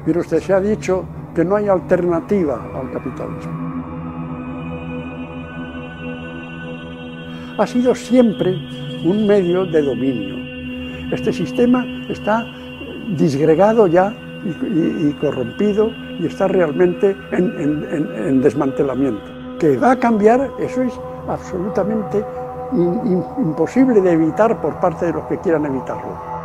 Mire usted, se ha dicho que no hay alternativa al capitalismo. Ha sido siempre un medio de dominio. Este sistema está disgregado ya y corrompido y está realmente en desmantelamiento. Que va a cambiar, eso es absolutamente imposible de evitar por parte de los que quieran evitarlo.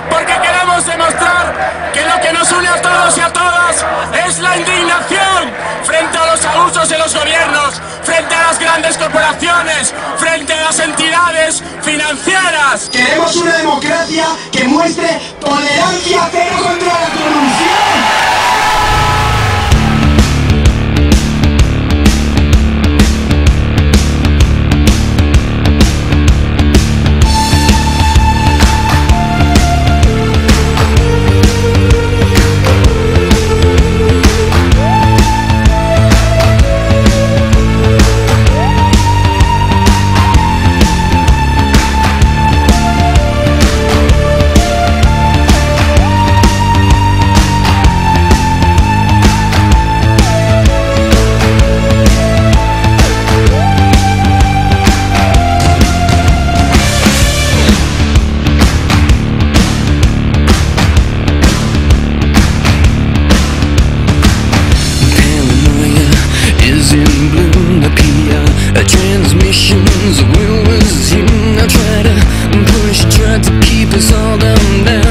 Porque queremos demostrar que lo que nos une a todos y a todas es la indignación frente a los abusos de los gobiernos, frente a las grandes corporaciones, frente a las entidades financieras. Queremos una democracia que muestre tolerancia cero contra la corrupción. Transmissions will resume. I try to push, try to keep us all down.